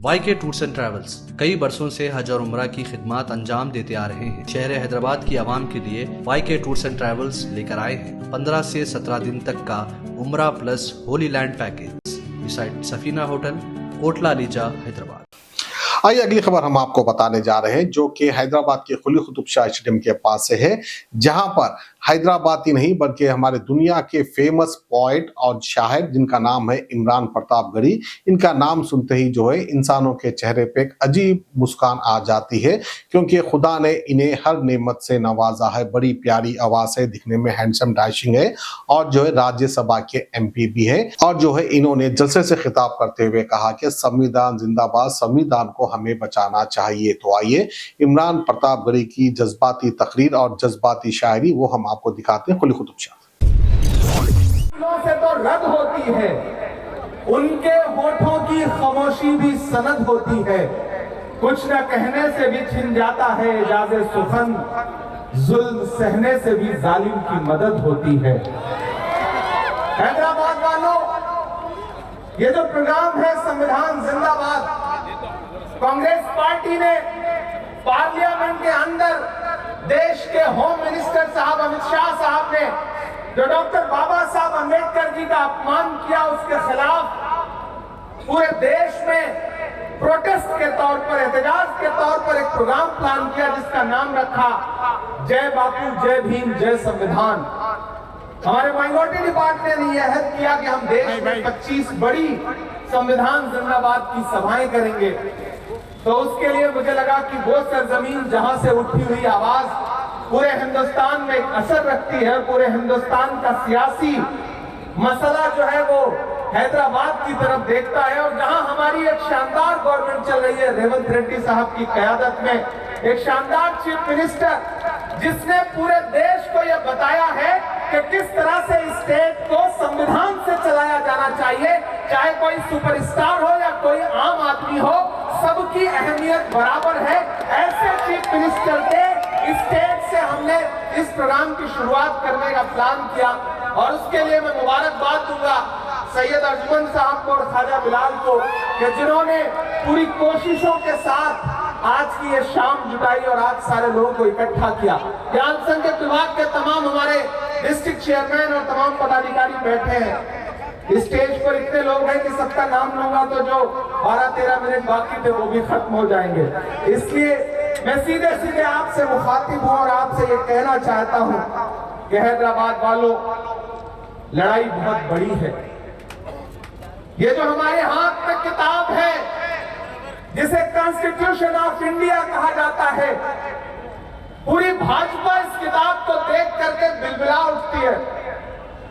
YK tours and travels कई बरसों से हज और उम्रा की खिदमत अंजाम देते आ रहे हैं। शहर हैदराबाद की आवाम के लिए YK टूर्स एंड ट्रैवल्स लेकर आए हैं 15 से 17 दिन तक का उम्रा plus Holi land package beside Safina hotel, Kotla ELISA, Hyderabad. आइए अगली खबर हम आपको बताने जा रहे हैं जो कि हैदराबाद के कुली कुतुब शाह स्टेडियम के पास से है, जहां पर हैदराबाद ही नहीं बल्कि हमारे दुनिया के फेमस पोएट और शायर जिनका नाम है इमरान प्रतापगढ़ी, इनका नाम सुनते ही जो है इंसानों के चेहरे पे एक अजीब मुस्कान आ जाती है, क्योंकि खुदा ने इन्हें हर नेमत से नवाजा है। बड़ी प्यारी आवाज है, दिखने में हैंडसम डैशिंग है और जो है राज्यसभा के MP भी है। और जो है इन्होंने जलसे से खिताब करते हुए कहा कि संविधान जिंदाबाद, संविधान को हमें बचाना चाहिए। तो आइए इमरान प्रतापगढ़ी की जज्बाती तकरीर और जज्बाती शायरी वो हम आपको दिखाते हैं। कुली कुतुब शाह से तो रद होती है, उनके होठों की खामोशी भी सनद होती है, कुछ न कहने से भी छिन जाता है इजाज़े सुखन, जुल्म सहने से भी जालिम की मदद होती है। हैदराबाद वालों, ये जो प्रोग्राम है संविधान जिंदाबाद, कांग्रेस पार्टी ने पार्लियामेंट के अंदर देश के होम मिनिस्टर साहब अमित शाह साहब ने जो डॉक्टर बाबा साहब अंबेडकर जी का अपमान किया, उसके खिलाफ पूरे देश में प्रोटेस्ट के तौर पर, एहतजाज के तौर पर एक प्रोग्राम प्लान किया जिसका नाम रखा जय बापू, जय भीम, जय संविधान। हमारे माइनॉरिटी डिपार्टमेंट ने यह अहद किया कि हम देश में 25 बड़ी संविधान जिंदाबाद की सभाएं करेंगे। तो उसके लिए मुझे लगा कि वो सरजमीन जहां से उठी हुई आवाज पूरे हिंदुस्तान में एक असर रखती है, पूरे हिंदुस्तान का सियासी मसला जो है वो हैदराबाद की तरफ देखता है। और जहां हमारी एक शानदार गवर्नमेंट चल रही है रेवंत रेड्डी साहब की कयादत में, एक शानदार चीफ मिनिस्टर जिसने पूरे देश को यह बताया है कि किस तरह से स्टेट को संविधान से चलाया जाना चाहिए, चाहे कोई सुपरस्टार हो या कोई आम आदमी हो, सबकी अहमियत बराबर है। ऐसे चीफ मिनिस्टर के स्टेट से हमने इस प्रोग्राम की शुरुआत करने का प्लान किया और उसके लिए मैं मुबारकबाद दूंगा सैयद अर्जुमन साहब को और ख्वाजा बिलाल को कि जिन्होंने पूरी कोशिशों के साथ आज की ये शाम जुटाई और आज सारे लोगों को इकट्ठा किया। यहाँ अल्पसंख्यक विभाग के तमाम हमारे डिस्ट्रिक्ट चेयरमैन और तमाम पदाधिकारी बैठे हैं। स्टेज पर इतने लोग हैं कि सबका नाम लूंगा तो जो 12-13 मिनट बाकी थे वो भी खत्म हो जाएंगे। इसलिए मैं सीधे सीधे आपसे मुखातिब हूं और आपसे ये कहना चाहता हूं कि हैदराबाद वालों, लड़ाई बहुत बड़ी है। ये जो हमारे हाथ में किताब है जिसे कॉन्स्टिट्यूशन ऑफ इंडिया कहा जाता है, पूरी भाजपा इस किताब को देख करके बिलबिला उठती है।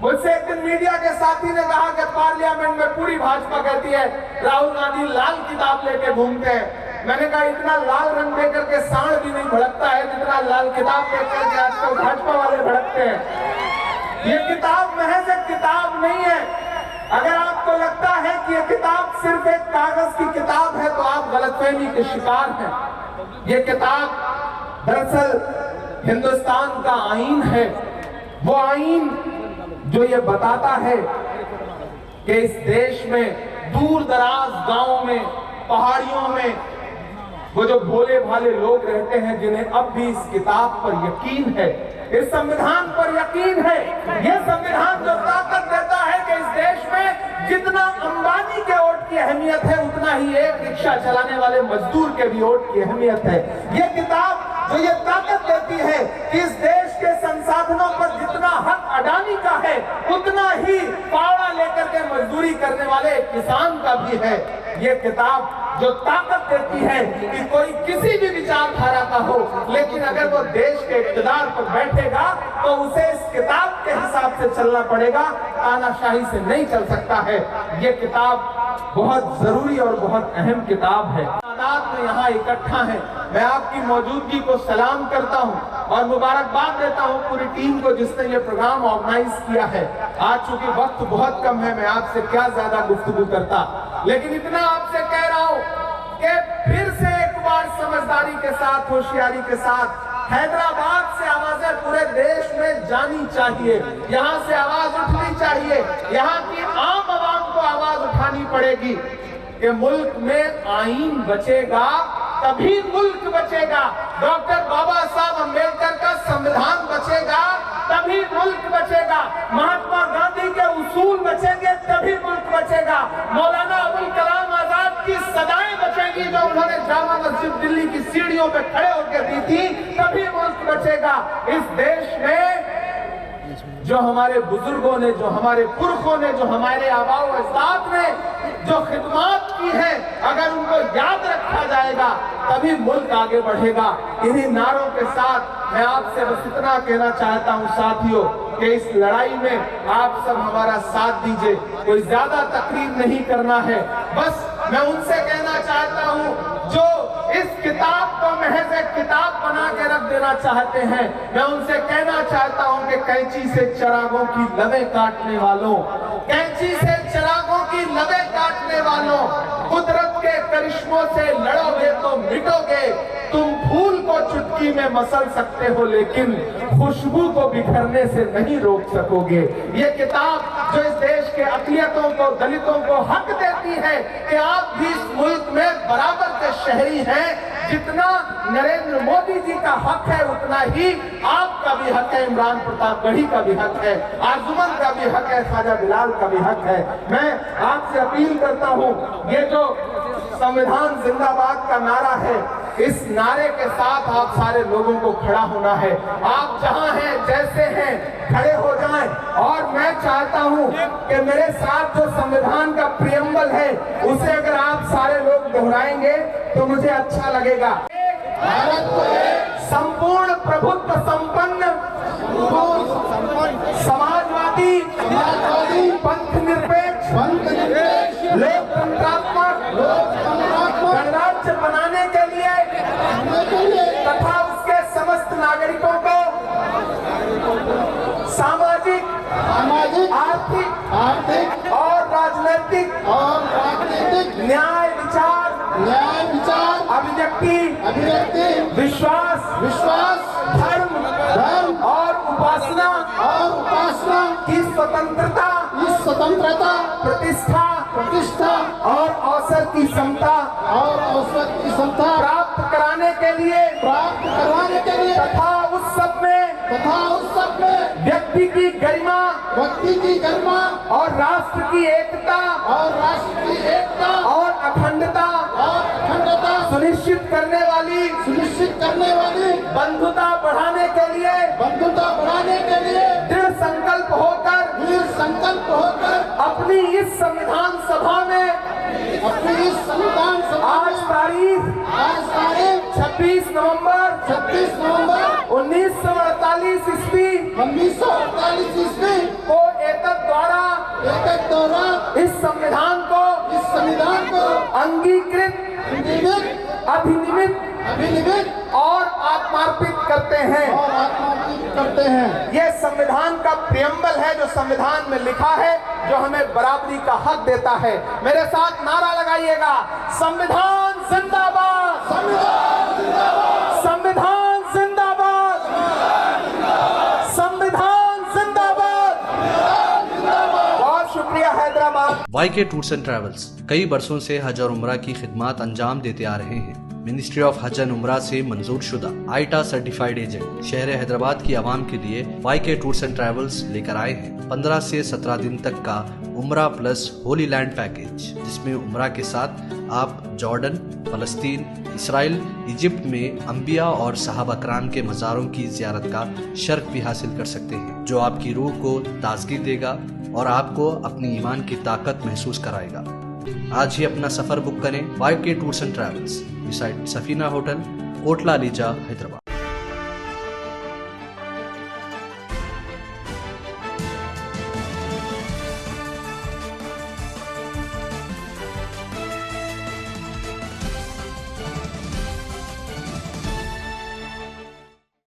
मुझसे एक दिन मीडिया के साथी ने कहा कि पार्लियामेंट में पूरी भाजपा कहती है राहुल गांधी लाल किताब लेके घूमते हैं। मैंने कहा इतना लाल रंग देकर के सांड भी नहीं भड़कता है जितना लाल किताब लेकर के आजकल भाजपा वाले भड़कते हैं। ये किताब महज एक किताब नहीं है। अगर आपको लगता है कि ये किताब सिर्फ एक कागज की किताब है तो आप गलतफहमी के शिकार हैं। ये किताब दरअसल हिंदुस्तान का आईन है, वो आईन जो ये बताता है कि इस देश में दूर दराज गांवों में, पहाड़ियों में वो जो भोले भाले लोग रहते हैं जिन्हें अब भी इस किताब पर यकीन है, इस संविधान पर यकीन है। ये संविधान जो ताकत देता है कि इस देश में जितना अंबानी के वोट की अहमियत है उतना ही एक रिक्शा चलाने वाले मजदूर के भी वोट की अहमियत है। ये किताब जो ये ताकत देती है कि इस देश के संसाधनों पर जितना हक अडानी का है उतना ही पावड़ा लेकर के मजदूरी करने वाले किसान का भी है। ये किताब जो ताकत देती है कि कोई किसी भी विचारधारा का हो, लेकिन अगर वो देश के इक़्तिदार पर बैठेगा तो उसे इस किताब के हिसाब से चलना पड़ेगा, तानाशाही से नहीं चल सकता है। ये किताब बहुत जरूरी और बहुत अहम किताब है। तादाद में यहाँ इकट्ठा है, मैं आपकी मौजूदगी को सलाम करता हूँ और मुबारकबाद देता हूँ पूरी टीम को जिसने ये प्रोग्राम ऑर्गेनाइज किया है। आज चूंकि वक्त बहुत कम है, मैं आपसे क्या ज्यादा गुफ्तगू करता, लेकिन इतना आपसे कह रहा हूँ कि फिर से एक बार समझदारी के साथ, होशियारी के साथ हैदराबाद से आवाजें पूरे देश में जानी चाहिए, यहाँ से आवाज उठनी चाहिए, यहाँ की आम आवाम को आवाज उठानी पड़ेगी। कि मुल्क में आईन बचेगा तभी मुल्क बचेगा, डॉक्टर बाबा साहब अम्बेडकर का संविधान बचेगा तभी मुल्क बचेगा, महात्मा गांधी के उसूल बचेंगे तभी मुल्क बचेगा, मौलाना अबुल कलाम आजाद की सदाएं बचेंगी जो उन्होंने जामा मस्जिद दिल्ली की सीढ़ियों पे खड़े होकर दी थी, तभी मुल्क बचेगा। इस देश में जो हमारे बुजुर्गों ने, जो हमारे पुरखों ने, जो हमारे आबाओ अजदाद ने जो खिदमत की है, अगर उनको याद रखा जाएगा तभी मुल्क आगे बढ़ेगा। इन्हीं नारों के साथ मैं आपसे बस इतना कहना चाहता हूं साथियों कि इस लड़ाई में आप सब हमारा साथ दीजिए, कोई ज्यादा तकरीर नहीं करना है। बस मैं उनसे कहना चाहता हूं जो इस किताब को महज एक किताब बना के रख देना चाहते हैं, मैं उनसे कहना चाहता हूं कि कैंची से चिरागों की लबें काटने वालों, कैंची से चिरागों की लबें काटने वालों, कुदरत के करिश्मों से लड़ोगे तो मिटोगे। तुम फूल को चुटकी में मसल सकते हो लेकिन खुशबू को बिखरने से नहीं रोक सकोगे। ये किताब जो इस देश के अक़लियतों को, दलितों को हक देती है कि आप भी इस मुल्क में बराबर के शहरी हैं, जितना नरेंद्र मोदी जी का हक है उतना ही आपका भी हक है, इमरान प्रतापगढ़ी का भी हक है, आरजुमन का भी हक है, ख्वाजा बिलाल का भी हक है। मैं आपसे अपील करता हूं, ये जो संविधान जिंदाबाद का नारा है, इस नारे के साथ आप सारे लोगों को खड़ा होना है। आप जहां हैं, जैसे हैं, खड़े हो जाएं। और मैं चाहता हूं कि मेरे साथ जो संविधान का प्रियम्बल है उसे अगर आप सारे लोग दोहराएंगे तो मुझे अच्छा लगेगा। भारत को संपूर्ण प्रभुत्व संपन्न, समाजवादी, पंथ निरपेक्ष, लोकतंत्रात्मक गणराज्य बनाने के लिए तथा उसके समस्त नागरिकों को सामाजिक, आर्थिक और राजनीतिक न्याय विचार, अभिव्यक्ति, विश्वास, धर्म और उपासना की स्वतंत्रता, प्रतिष्ठा और अवसर की समता प्राप्त कराने के लिए तथा उस सब में व्यक्ति की गरिमा और राष्ट्र की एकता और अखंडता सुनिश्चित करने वाली बंधुता बढ़ाने के लिए दृढ़ संकल्प होकर अपनी इस संविधान सभा में आज तारीख 26 नवंबर 1948 ईस्वी को एतद द्वारा इस संविधान को अंगीकृत, अधिनियमित और आत्मार्पित करते हैं। यह संविधान का प्रियम्बल है जो संविधान में लिखा है, जो हमें बराबरी का हक देता है। मेरे साथ नारा लगाइएगा, संविधान जिंदाबाद, संविधान जिंदाबाद, संविधान जिंदाबाद। बहुत शुक्रिया हैदराबाद। वाईके टूर्स एंड ट्रैवल्स कई बरसों से हज और उम्रा की खिदमत अंजाम देते आ रहे हैं। मिनिस्ट्री ऑफ हज एंड उम्रा से मंजूर शुदा आईटा सर्टिफाइड एजेंट शहर हैदराबाद की आवाम के लिए वाईके टूर्स एंड ट्रैवल्स लेकर आए हैं 15 से 17 दिन तक का उम्रा प्लस होली लैंड पैकेज, जिसमें उम्रा के साथ आप जॉर्डन, फलस्तीन, इसराइल, इजिप्ट में अंबिया और सहाबा कराम के मज़ारों की ज़ियारत का शर्फ भी हासिल कर सकते हैं, जो आपकी रूह को ताजगी देगा और आपको अपनी ईमान की ताकत महसूस कराएगा। आज ही अपना सफर बुक करें YK tours and travels, beside Safina hotel, Kotla Alijah, Hyderabad.